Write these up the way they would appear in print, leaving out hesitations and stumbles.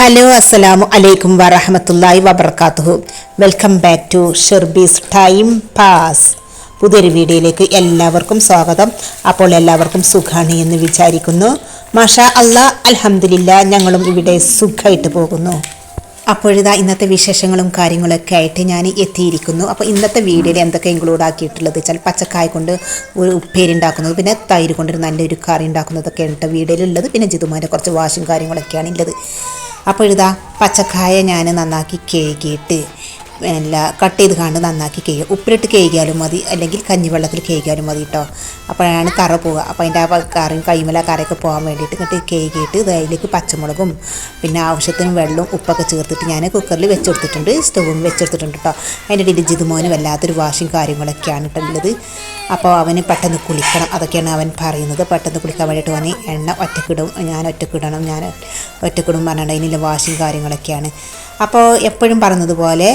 Hello അസ്സലാമു അലൈക്കും വറഹമത്തുള്ളാഹി വബർക്കാത്തുഹു. വെൽക്കം ബാക്ക് ടു ഷെർബീസ് ടൈം പാസ്. പുതിയൊരു വീഡിയോയിലേക്ക് എല്ലാവർക്കും സ്വാഗതം. അപ്പോൾ എല്ലാവർക്കും സുഖാണ് എന്ന് വിചാരിക്കുന്നു. മാഷാ അല്ലാ, അൽഹംദുലില്ലാ, ഞങ്ങളും ഇവിടെ സുഖമായിട്ട് പോകുന്നു. അപ്പോഴിതാ ഇന്നത്തെ വിശേഷങ്ങളും കാര്യങ്ങളൊക്കെ ആയിട്ട് ഞാൻ എത്തിയിരിക്കുന്നു. അപ്പോൾ ഇന്നത്തെ വീഡിയോയിൽ എന്തൊക്കെ ഇൻക്ലൂഡ് ആക്കിയിട്ടുള്ളത് വെച്ചാൽ പച്ചക്കായ കൊണ്ട് ഒരു ഉപ്പേരി ഉണ്ടാക്കുന്നത്, പിന്നെ തൈര് കൊണ്ടൊരു നല്ലൊരു കറി ഉണ്ടാക്കുന്നതൊക്കെയാണ് കേട്ടോ വീഡിയോയിലുള്ളത്. പിന്നെ ജിതുമാൻ്റെ കുറച്ച് വാശും കാര്യങ്ങളൊക്കെയാണ് ഉള്ളത്. അപ്പോൾ ഇതാ പച്ചക്കായ ഞാൻ നന്നാക്കി കഴുകിയിട്ട് കട്ട് ചെയ്ത് കണ്ട് നന്നാക്കി കഴുകുക. ഉപ്പിലിട്ട് കഴുകിയാലും മതി, അല്ലെങ്കിൽ കഞ്ഞിവെള്ളത്തിൽ കഴുകിയാലും മതി കേട്ടോ. അപ്പോഴാണ് കറ പോവുക. അപ്പോൾ അതിൻ്റെ ആ കറിയും കൈമല കറയൊക്കെ പോകാൻ വേണ്ടിയിട്ട് ഇങ്ങോട്ട് കഴുകിയിട്ട് അതിലേക്ക് പച്ചമുളകും പിന്നെ ആവശ്യത്തിന് വെള്ളവും ഉപ്പൊക്കെ ചേർത്തിട്ട് ഞാൻ കുക്കറിൽ വെച്ചെടുത്തിട്ടുണ്ട്, സ്റ്റൗവിൽ വെച്ചെടുത്തിട്ടുണ്ട് കേട്ടോ. അതിൻ്റെ ഇടയിൽ ജിതുമോന് വല്ലാത്തൊരു വാശും കാര്യങ്ങളൊക്കെയാണ് കേട്ടുള്ളത്. അപ്പോൾ അവന് പെട്ടെന്ന് കുളിക്കണം, അതൊക്കെയാണ് അവൻ പറയുന്നത്. പെട്ടെന്ന് കുളിക്കാൻ വേണ്ടിയിട്ട് അവന് എണ്ണ ഒറ്റക്കിടും, ഞാൻ ഒറ്റക്കിടണം പറഞ്ഞിട്ട് അതിനുള്ള വാശും കാര്യങ്ങളൊക്കെയാണ്. അപ്പോൾ എപ്പോഴും പറഞ്ഞതുപോലെ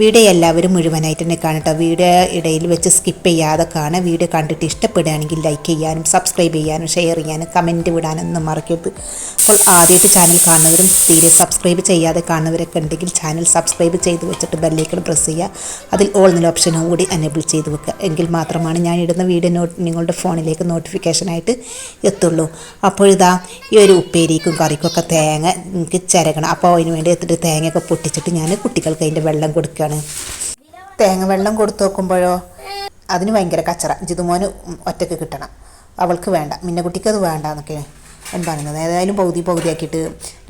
വീഡിയോ എല്ലാവരും മുഴുവനായിട്ട് തന്നെ കാണട്ടോ. വീഡിയോ ഇടയിൽ വെച്ച് സ്കിപ്പ് ചെയ്യാതെ കാണുക. വീഡിയോ കണ്ടിട്ട് ഇഷ്ടപ്പെടുകയാണെങ്കിൽ ലൈക്ക് ചെയ്യാനും സബ്സ്ക്രൈബ് ചെയ്യാനും ഷെയർ ചെയ്യാനും കമൻറ്റ് വിടാനൊന്നും മറക്കരുത്. അപ്പോൾ ആദ്യമായിട്ട് ചാനൽ കാണുന്നവരും തീരെ സബ്സ്ക്രൈബ് ചെയ്യാതെ കാണുന്നവരൊക്കെ ഉണ്ടെങ്കിൽ ചാനൽ സബ്സ്ക്രൈബ് ചെയ്ത് വെച്ചിട്ട് ബെല്ലൈക്കൺ പ്രസ് ചെയ്യുക. അതിൽ ഓൾ എന്നുള്ള ഓപ്ഷനും കൂടി എനേബിൾ ചെയ്ത് വെക്കുക. എങ്കിൽ മാത്രമാണ് ഞാൻ ഇടുന്ന വീഡിയോ നിങ്ങളുടെ ഫോണിലേക്ക് നോട്ടിഫിക്കേഷനായിട്ട് എത്തുള്ളൂ. അപ്പോൾ ഇതാ ഈ ഒരു ഉപ്പേരിക്കും കറിക്കൊക്കെ തേങ്ങ എനിക്ക് ചിരകണം. അപ്പോൾ അതിന് വേണ്ടി എത്തിയിട്ട് തേങ്ങയൊക്കെ പൊട്ടിച്ചിട്ട് ഞാൻ കുട്ടികൾക്ക് അതിൻ്റെ വെള്ളം കൊടുക്കുകയാണ്. തേങ്ങ വെള്ളം കൊടുത്തു നോക്കുമ്പോഴോ അതിന് ഭയങ്കര കച്ചറ. ജിതുമോന് ഒറ്റയ്ക്ക് കിട്ടണം, അവൾക്ക് വേണ്ട, മിന്നക്കുട്ടിക്ക് അത് വേണ്ട എന്നൊക്കെയാണ് ഞാൻ പറയുന്നത്. ഏതായാലും പകുതി ആക്കിയിട്ട്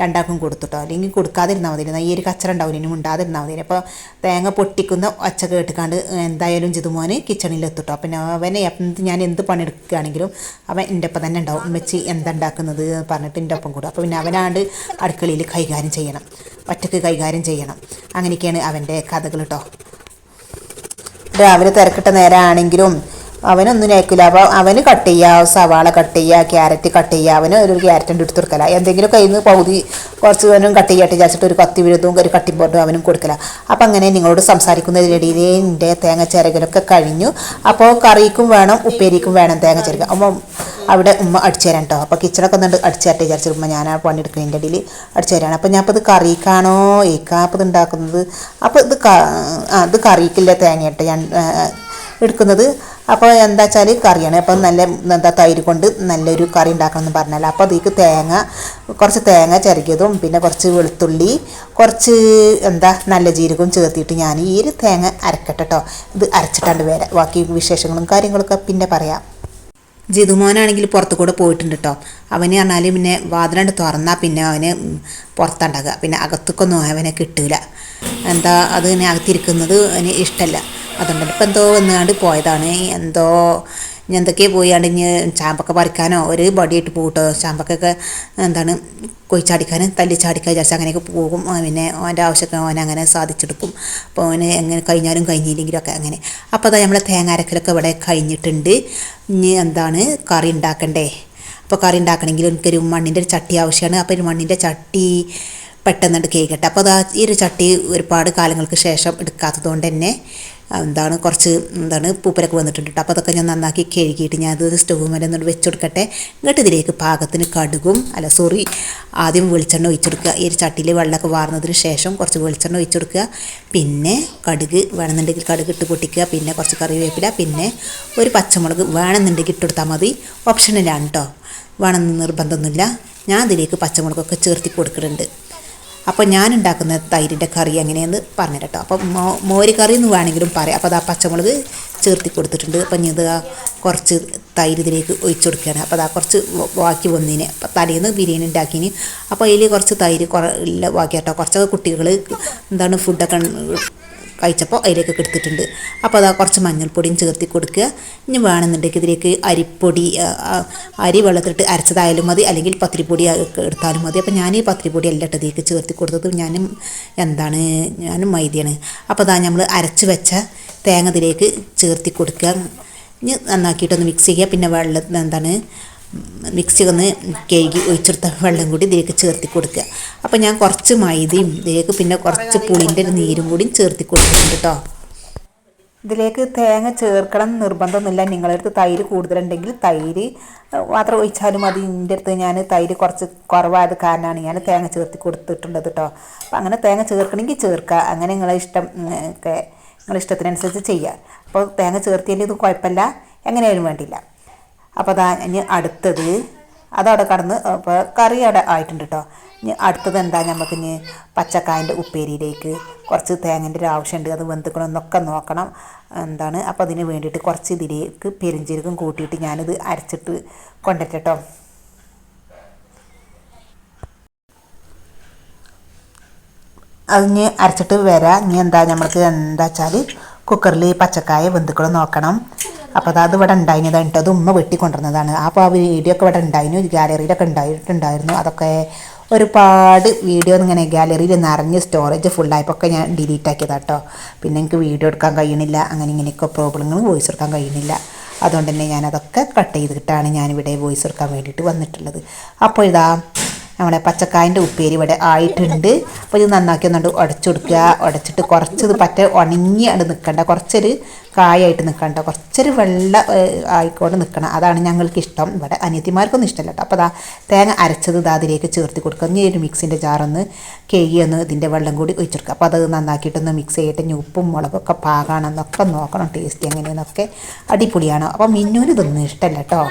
രണ്ടാൾക്കും കൊടുത്തിട്ടോ, അല്ലെങ്കിൽ കൊടുക്കാതിരുന്നാൽ മതി. ഈ ഒരു കച്ചറ ഉണ്ടാവില്ല, ഇനി ഉണ്ടാതിരുന്നാൽ മതി. അപ്പോൾ തേങ്ങ പൊട്ടിക്കുന്ന ഒച്ച കേട്ടിക്കാണ്ട് എന്തായാലും ജിതുമോന് കിച്ചണിലെത്തിട്ടോ. പിന്നെ അവനെ ഞാൻ എന്ത് പണിയെടുക്കുകയാണെങ്കിലും അവൻ എൻ്റെ ഒപ്പം തന്നെ ഉണ്ടാവും. വെച്ച് എന്തുണ്ടാക്കുന്നത് പറഞ്ഞിട്ട് എൻ്റെ ഒപ്പം കൂടും. അപ്പോൾ പിന്നെ അവനാണ്ട് അടുക്കളയിൽ കൈകാര്യം ചെയ്യണം, ഒറ്റയ്ക്ക് കൈകാര്യം ചെയ്യണം. അങ്ങനെയൊക്കെയാണ് അവൻ്റെ കഥകൾ കേട്ടോ. രാവിലെ തിരക്കിട്ട നേരമാണെങ്കിലും അവനൊന്നും നേക്കില്ല. അപ്പോൾ അവന് കട്ട് ചെയ്യുക, സവാള കട്ട് ചെയ്യുക, ക്യാരറ്റ് കട്ട് ചെയ്യുക. അവന് ഒരു ക്യാരറ്റ് എടുത്ത് കൊടുക്കല. എന്തെങ്കിലും കയ്യിൽ നിന്ന് പകുതി കുറച്ച് അവനും കട്ട് ചെയ്യട്ടെ വിചാരിച്ചിട്ട് ഒരു കത്തി വിഴുതും ഒരു കട്ടി ബോർഡും അവനും കൊടുക്കല. അപ്പം അങ്ങനെ നിങ്ങളോട് സംസാരിക്കുന്നതിനിടയിൽ എൻ്റെ തേങ്ങ ചിരകലൊക്കെ കഴിഞ്ഞു. അപ്പോൾ കറിക്കും വേണം ഉപ്പേരിക്കും വേണം തേങ്ങ ചിരക. അപ്പം അവിടെ ഉമ്മ അടിച്ചു തരാൻ കേട്ടോ. അപ്പോൾ കിച്ചണൊക്കെ ഒന്നുണ്ട് അടിച്ചു തരട്ടെ വിചാരിച്ചിട്ട് ഉമ്മ ഞാൻ ആ പണിയെടുക്കുന്നതിൻ്റെ ഇടയിൽ അടിച്ചു തരാണ്. അപ്പോൾ ഞാൻ അപ്പോൾ ഇത് കറിക്കാണോ ഏക്കാപ്പം ഇത് ഉണ്ടാക്കുന്നത്. അപ്പോൾ ഇത് കറിക്കില്ല തേങ്ങയിട്ട് ഞാൻ എടുക്കുന്നത്. അപ്പോൾ എന്താ വെച്ചാൽ കറിയാണ്. അപ്പം നല്ല തൈര് കൊണ്ട് നല്ലൊരു കറി ഉണ്ടാക്കണമെന്ന് പറഞ്ഞാൽ അപ്പോൾ അതിലേക്ക് കുറച്ച് തേങ്ങ ചിരകിയതും പിന്നെ കുറച്ച് വെളുത്തുള്ളി കുറച്ച് നല്ല ജീരകവും ചേർത്തിട്ട് ഞാൻ ഈ ഒരു തേങ്ങ അരക്കട്ടെ കേട്ടോ. ഇത് അരച്ചിട്ടാണ്ട് വരാം. ബാക്കി വിശേഷങ്ങളും കാര്യങ്ങളൊക്കെ പിന്നെ പറയാം. ജിതുമോനാണെങ്കിൽ പുറത്തു കൂടെ പോയിട്ടുണ്ട് കേട്ടോ. അവന് പറഞ്ഞാൽ പിന്നെ വാതിലാണ്ട് തുറന്നാൽ പിന്നെ അവന് പുറത്തുണ്ടാകുക, പിന്നെ അകത്തേക്കൊന്നും അവനെ കിട്ടൂല. അത് തന്നെ അകത്തിരിക്കുന്നത് അവന് ഇഷ്ടമല്ല. അതുകൊണ്ട് ഇപ്പം എന്തോ വന്നുകൊണ്ട് പോയതാണ്. എന്തൊക്കെയോ പോയാണ്ട് ഇനി ചാമ്പക്ക പറിക്കാനോ ഒരു ബടിയായിട്ട് പോകട്ടോ. ചാമ്പക്കൊക്കെ കൊയിച്ചാടിക്കാനും തല്ലിച്ചാടിക്കാൻ വിചാരിച്ചാൽ അങ്ങനെയൊക്കെ പോകും. പിന്നെ അവൻ്റെ ആവശ്യമൊക്കെ അവൻ അങ്ങനെ സാധിച്ചെടുക്കും. അപ്പോൾ അവന് എങ്ങനെ കഴിഞ്ഞാലും കഴിഞ്ഞില്ലെങ്കിലും ഒക്കെ അങ്ങനെ. അപ്പോൾ അതാ നമ്മളെ തേങ്ങ അരക്കലൊക്കെ ഇവിടെ കഴിഞ്ഞിട്ടുണ്ട്. ഇനി കറി ഉണ്ടാക്കണ്ടേ. അപ്പോൾ കറി ഉണ്ടാക്കണമെങ്കിൽ എനിക്കൊരു മണ്ണിൻ്റെ ഒരു ചട്ടി ആവശ്യമാണ്. അപ്പോൾ ഒരു മണ്ണിൻ്റെ ചട്ടി പെട്ടെന്ന് കേൾക്കട്ടെ. അപ്പോൾ ഈ ഒരു ചട്ടി ഒരുപാട് കാലങ്ങൾക്ക് ശേഷം എടുക്കാത്തത് കൊണ്ട് തന്നെ കുറച്ച് പൂപ്പരൊക്കെ വന്നിട്ടുണ്ട് കേട്ടോ. അപ്പോൾ അതൊക്കെ ഞാൻ നന്നാക്കി കഴുകിയിട്ട് ഞാൻ അത് സ്റ്റവ് മേലെ ഒന്നുകൊണ്ട് വെച്ച് കൊടുക്കട്ടെ. എന്നിട്ട് ഇതിലേക്ക് പാകത്തിന് ആദ്യം വെളിച്ചെണ്ണ ഒഴിച്ചെടുക്കുക. ഈ ഒരു ചട്ടിയിൽ വെള്ളമൊക്കെ വാർന്നതിന് ശേഷം കുറച്ച് വെളിച്ചെണ്ണ ഒഴിച്ചെടുക്കുക. പിന്നെ കടുക് വേണമെന്നുണ്ടെങ്കിൽ കടുക് ഇട്ട് പൊട്ടിക്കുക. പിന്നെ കുറച്ച് കറിവേപ്പില, പിന്നെ ഒരു പച്ചമുളക് വേണമെന്നുണ്ടെങ്കിൽ ഇട്ടെടുത്താൽ മതി. ഓപ്ഷനിലാണ് കേട്ടോ, വേണമെന്ന് നിർബന്ധമൊന്നുമില്ല. ഞാൻ അതിലേക്ക് പച്ചമുളകൊക്കെ ചേർത്തി കൊടുക്കുന്നുണ്ട്. അപ്പോൾ ഞാൻ ഉണ്ടാക്കുന്ന തൈരിൻ്റെ കറി എങ്ങനെയെന്ന് പറഞ്ഞു കേട്ടോ. അപ്പോൾ മോര് കറി എന്ന് വേണമെങ്കിലും പറയാം. അപ്പോൾ അത് ആ പച്ചമുളക് ചേർത്തി കൊടുത്തിട്ടുണ്ട്. അപ്പം ഇത് കുറച്ച് തൈര് ഇതിലേക്ക് ഒഴിച്ചു കൊടുക്കുകയാണ്. അപ്പോൾ അതാ കുറച്ച് ബാക്കി വന്നതിന് തലേന്ന് ബിരിയാണി ഉണ്ടാക്കിന്. അപ്പോൾ അതിൽ കുറച്ച് തൈര് ബാക്കി കേട്ടോ. കുറച്ചൊക്കെ കുട്ടികൾ ഫുഡൊക്കെ കഴിച്ചപ്പോൾ അതിലേക്ക് എടുത്തിട്ടുണ്ട്. അപ്പോൾ അതാ കുറച്ച് മഞ്ഞൾപ്പൊടിയും ചേർത്തി കൊടുക്കുക. ഇനി വേണമെന്നുണ്ടെങ്കിൽ ഇതിലേക്ക് അരി വെള്ളത്തിലിട്ട് അരച്ചതായാലും മതി, അല്ലെങ്കിൽ പത്തിരിപ്പൊടി എടുത്താലും മതി. അപ്പോൾ ഞാൻ ഈ പത്തിരിപ്പൊടി എല്ലാം ഇതിലേക്ക് ചേർത്തി കൊടുത്തത് ഞാനും മൈദയാണ്. അപ്പോൾ അതാ നമ്മൾ അരച്ച് വെച്ച തേങ്ങ ഇതിലേക്ക് ചേർത്തി കൊടുക്കുക. ഇനി നന്നാക്കിയിട്ടൊന്ന് മിക്സ് ചെയ്യുക. പിന്നെ മിക്സി ഒന്ന് കഴുകി ഒഴിച്ചെടുത്ത വെള്ളം കൂടി ഇതിലേക്ക് ചേർത്തി കൊടുക്കുക. അപ്പോൾ ഞാൻ കുറച്ച് മൈദയും ഇതിലേക്ക് പിന്നെ കുറച്ച് പുളിൻ്റെ നീരും കൂടി ചേർത്തി കൊടുക്കുന്നുണ്ട് കേട്ടോ. ഇതിലേക്ക് തേങ്ങ ചേർക്കണം എന്ന് നിർബന്ധമൊന്നുമില്ല. നിങ്ങളുടെ അടുത്ത് തൈര് കൂടുതലുണ്ടെങ്കിൽ തൈര് മാത്രം ഒഴിച്ചാലും മതി. എൻ്റെ അടുത്ത് ഞാൻ തൈര് കുറച്ച് കുറവായത് കാരണമാണ് ഞാൻ തേങ്ങ ചേർത്തി കൊടുത്തിട്ടുള്ളത് കേട്ടോ. അപ്പം അങ്ങനെ തേങ്ങ ചേർക്കണമെങ്കിൽ ചേർക്കുക, അങ്ങനെ നിങ്ങളെ ഇഷ്ടം ഒക്കെ നിങ്ങളുടെ ഇഷ്ടത്തിനനുസരിച്ച് ചെയ്യുക. അപ്പോൾ തേങ്ങ ചേർത്തിയാലും ഇത് കുഴപ്പമില്ല, എങ്ങനെയായാലും വേണ്ടിയില്ല. അപ്പോൾ അതാ ഇനി അടുത്തത് അതവിടെ കടന്ന് ഇപ്പോൾ കറി അവിടെ ആയിട്ടുണ്ട് കേട്ടോ. ഇനി അടുത്തത് എന്താ, നമുക്ക് ഇനി പച്ചക്കായൻ്റെ ഉപ്പേരിയിലേക്ക് കുറച്ച് തേങ്ങേൻ്റെ ഒരു ആവശ്യമുണ്ട്. അത് വെന്തുക്കണമെന്നൊക്കെ നോക്കണം എന്താണ്. അപ്പോൾ അതിന് വേണ്ടിയിട്ട് കുറച്ച് ഇതിലേക്ക് പെരിഞ്ചീരകം കൂട്ടിയിട്ട് ഞാനിത് അരച്ചിട്ട് കൊണ്ടുവരട്ടെ കേട്ടോ. അതിന് അരച്ചിട്ട് വരാം. ഇനി എന്താ നമ്മൾക്ക് എന്താ വെച്ചാൽ കുക്കറിൽ പച്ചക്കായ വെന്തുക്കണം നോക്കണം. അപ്പോൾ അത് ഇവിടെ ഉണ്ടായിരുന്നതാണ് കേട്ടോ. അത് ഉമ്മ വെട്ടിക്കൊണ്ടിരുന്നതാണ്. അപ്പോൾ ആ വീഡിയോ ഒക്കെ ഇവിടെ ഉണ്ടായിരുന്നു, ഗാലറിയിലൊക്കെ ഉണ്ടായിരുന്നു. അതൊക്കെ ഒരുപാട് വീഡിയോ ഇങ്ങനെ ഗാലറിയിൽ നിറഞ്ഞ് സ്റ്റോറേജ് ഫുള്ളായപ്പോൾ ഒക്കെ ഞാൻ ഡിലീറ്റ് ആക്കിയതാണ് കേട്ടോ. പിന്നെ എനിക്ക് വീഡിയോ എടുക്കാൻ കഴിയണില്ല, അങ്ങനെ ഇങ്ങനെയൊക്കെ പ്രോബ്ലങ്ങൾ വോയിസ് എടുക്കാൻ കഴിയുന്നില്ല. അതുകൊണ്ട് തന്നെ ഞാനതൊക്കെ കട്ട് ചെയ്തിട്ടാണ് ഞാനിവിടെ വോയിസ് എടുക്കാൻ വേണ്ടിയിട്ട് വന്നിട്ടുള്ളത്. അപ്പോൾ ഇതാ നമ്മുടെ പച്ചക്കായൻ്റെ ഉപ്പേരി ഇവിടെ ആയിട്ടുണ്ട്. അപ്പോൾ ഇത് നന്നാക്കി ഒന്നുകൊണ്ട് ഉടച്ചു കൊടുക്കുക. ഉടച്ചിട്ട് കുറച്ചത് ഉണങ്ങിയാണ് നിൽക്കണ്ട, കുറച്ചൊരു കായായിട്ട് നിൽക്കണ്ട, കുറച്ചൊരു വെള്ള ആയിക്കോട്ട് നിൽക്കണം. അതാണ് ഞങ്ങൾക്ക് ഇഷ്ടം. ഇവിടെ അനിയത്തിമാർക്കൊന്നും ഇഷ്ടമല്ല കേട്ടോ. അപ്പോൾ അതാ തേങ്ങ അരച്ചത് അതിലേക്ക് ചേർത്ത് കൊടുക്കുക. ഇനി ഒരു മിക്സിൻ്റെ ജാറൊന്ന് കേകിയൊന്ന് ഇതിൻ്റെ വെള്ളം കൂടി ഒഴിച്ചെടുക്കുക. അപ്പോൾ അത് നന്നാക്കിയിട്ടൊന്ന് മിക്സ് ചെയ്തിട്ട് ഇനി ഉപ്പും മുളകൊക്കെ പാകാണെന്നൊക്കെ നോക്കണം, ടേസ്റ്റ് എങ്ങനെയെന്നൊക്കെ. അടിപൊളിയാണ്. അപ്പോൾ മിന്നൂന് ഇതൊന്നും ഇഷ്ടമല്ല കേട്ടോ.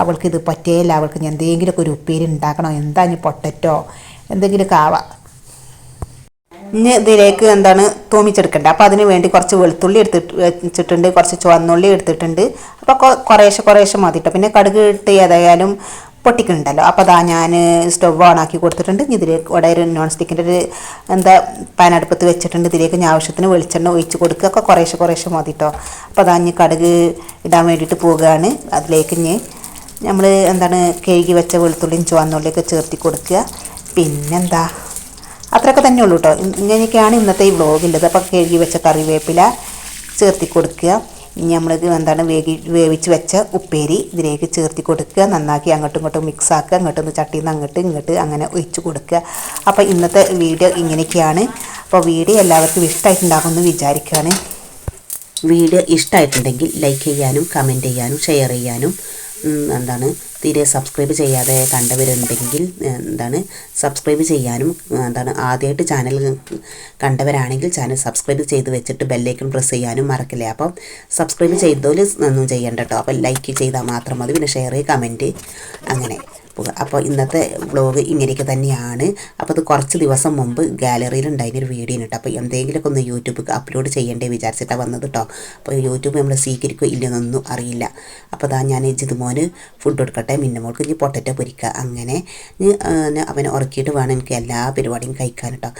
അവൾക്കിത് പറ്റിയില്ല. അവൾക്ക് ഞാൻ എന്തെങ്കിലുമൊക്കെ ഒരു ഉപ്പേരി ഉണ്ടാക്കണോ, എന്താ ഇനി പൊട്ടറ്റോ എന്തെങ്കിലുമൊക്കെ ആവാം. ഇനി ഇതിലേക്ക് എന്താണ് തൂമിച്ചെടുക്കേണ്ടത്. അപ്പോൾ അതിന് വേണ്ടി കുറച്ച് വെളുത്തുള്ളി വെച്ചിട്ടുണ്ട്, കുറച്ച് ചുവന്നുള്ളി എടുത്തിട്ടുണ്ട്. അപ്പോൾ കുറേശ്ശെ മതി കേട്ടോ. പിന്നെ കടുക് ഇട്ട് ഏതായാലും പൊട്ടിക്കുന്നുണ്ടല്ലോ. അപ്പോൾ അതാ ഞാൻ സ്റ്റവ് ഓണാക്കി കൊടുത്തിട്ടുണ്ട്. ഇതിലേക്ക് ഇവിടെ ഒരു നോൺ സ്റ്റിക്കിൻ്റെ ഒരു പാൻ അടുപ്പത്ത് വെച്ചിട്ടുണ്ട്. ഇതിലേക്ക് ഞാൻ ആവശ്യത്തിന് വെളിച്ചെണ്ണ ഒഴിച്ച് കൊടുക്കുക. ഒക്കെ കുറേശ്ശെ മതി കേട്ടോ. അപ്പോൾ അതാ ഇനി കടുക് ഇടാൻ വേണ്ടിയിട്ട് പോവുകയാണ്. അതിലേക്ക് ഇനി നമ്മൾ കഴുകി വെച്ച വെളുത്തുള്ളിയും ചുവന്നുള്ളിയൊക്കെ ചേർത്തി കൊടുക്കുക. പിന്നെന്താ അത്രയൊക്കെ തന്നെ ഉള്ളൂ കേട്ടോ. ഇങ്ങനെയൊക്കെയാണ് ഇന്നത്തെ ഈ വ്ളോഗുള്ളത്. അപ്പോൾ കഴുകി വെച്ച കറിവേപ്പില ചേർത്തി കൊടുക്കുക. ഇനി നമ്മൾ വേവിച്ച് വെച്ച ഉപ്പേരി ഇതിലേക്ക് ചേർത്തി കൊടുക്കുക. നന്നാക്കി അങ്ങോട്ടും ഇങ്ങോട്ടും മിക്സ് ആക്കുക. അങ്ങോട്ടൊന്ന് ചട്ടിയിൽ നിന്ന് ഇങ്ങോട്ട് അങ്ങനെ ഒഴിച്ച് കൊടുക്കുക. അപ്പോൾ ഇന്നത്തെ വീഡിയോ ഇങ്ങനെയൊക്കെയാണ്. അപ്പോൾ വീഡിയോ എല്ലാവർക്കും ഇഷ്ടമായിട്ടുണ്ടാകുമെന്ന് വിചാരിക്കുകയാണ്. വീഡിയോ ഇഷ്ടമായിട്ടുണ്ടെങ്കിൽ ലൈക്ക് ചെയ്യാനും കമൻറ്റ് ചെയ്യാനും ഷെയർ ചെയ്യാനും തീരെ സബ്സ്ക്രൈബ് ചെയ്യാതെ കണ്ടവരുണ്ടെങ്കിൽ സബ്സ്ക്രൈബ് ചെയ്യാനും ആദ്യമായിട്ട് ചാനൽ കണ്ടവരാണെങ്കിൽ ചാനൽ സബ്സ്ക്രൈബ് ചെയ്ത് വെച്ചിട്ട് ബെല്ലൈക്കൺ പ്രസ് ചെയ്യാനും മറക്കില്ലേ. അപ്പം സബ്സ്ക്രൈബ് ചെയ്തോല് ഒന്നും ചെയ്യണ്ട കേട്ടോ. അപ്പോൾ ലൈക്ക് ചെയ്താൽ മാത്രം മതി. പിന്നെ ഷെയർ കമൻറ്റ് അങ്ങനെ പോകുക. അപ്പോൾ ഇന്നത്തെ വ്ളോഗ് ഇങ്ങനെയൊക്കെ തന്നെയാണ്. അപ്പോൾ അത് കുറച്ച് ദിവസം മുമ്പ് ഗാലറിയിൽ ഉണ്ടായിരുന്നൊരു വീഡിയോ ഉണ്ട്. അപ്പോൾ എന്തെങ്കിലുമൊക്കെ ഒന്ന് യൂട്യൂബ് അപ്ലോഡ് ചെയ്യേണ്ടേ വിചാരിച്ചിട്ടാണ് വന്നത് കേട്ടോ. അപ്പോൾ യൂട്യൂബ് നമ്മൾ സ്വീകരിക്കുക ഇല്ലെന്നൊന്നും അറിയില്ല. അപ്പോൾ അതാ ഞാൻ ജിതുമോന് ഫുഡ് കൊടുക്കട്ടെ, മിന്നമോൾക്ക് ഇനി പൊട്ടറ്റോ പൊരിക്കുക. അങ്ങനെ അവനെ ഉറക്കിയിട്ട് വേണം എനിക്ക് എല്ലാ പരിപാടിയും കഴിക്കാൻ കേട്ടോ.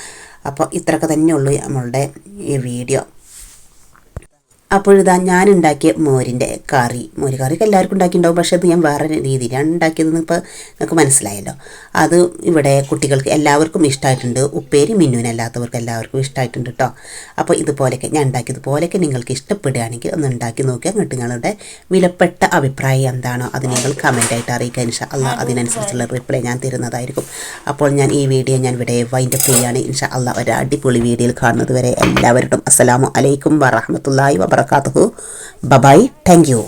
അപ്പോൾ ഇത്രയൊക്കെ തന്നെയുള്ളൂ നമ്മളുടെ ഈ വീഡിയോ. അപ്പോഴിതാ ഞാൻ ഉണ്ടാക്കിയ മോര് കറിയൊക്കെ എല്ലാവർക്കും ഉണ്ടാക്കിയിട്ടുണ്ടാവും. പക്ഷേ അത് ഞാൻ വേറെ രീതിയിലാണ് ഉണ്ടാക്കിയതെന്ന് ഇപ്പോൾ നിങ്ങൾക്ക് മനസ്സിലായല്ലോ. അത് ഇവിടെ കുട്ടികൾക്ക് എല്ലാവർക്കും ഇഷ്ടമായിട്ടുണ്ട്. ഉപ്പേരി മിന്നുവിനല്ലാത്തവർക്ക് എല്ലാവർക്കും ഇഷ്ടമായിട്ടുണ്ട് കേട്ടോ. അപ്പോൾ ഇതുപോലെയൊക്കെ ഞാൻ ഉണ്ടാക്കിയതുപോലെയൊക്കെ നിങ്ങൾക്ക് ഇഷ്ടപ്പെടുകയാണെങ്കിൽ ഒന്ന് ഉണ്ടാക്കി നോക്കുക. എന്നിട്ട് നിങ്ങളുടെ വിലപ്പെട്ട അഭിപ്രായം എന്താണോ അത് നിങ്ങൾ കമൻറ്റായിട്ട് അറിയിക്കുക. ഇൻഷാ അള്ളാഹ് അതിനനുസരിച്ചുള്ള റിപ്ലൈ ഞാൻ തരുന്നതായിരിക്കും. അപ്പോൾ ഞാൻ ഈ വീഡിയോ ഇവിടെ വൈൻഡപ്പ് ചെയ്യുകയാണ്. ഇൻഷാ അള്ളാഹ് ഒരു അടിപൊളി വീഡിയോയിൽ കാണുന്നത് വരെ എല്ലാവരും അസ്സലാമു അലൈക്കും വറഹ്മത്തുള്ളാഹി വബറകാതുഹു. ബൈ. Thank you.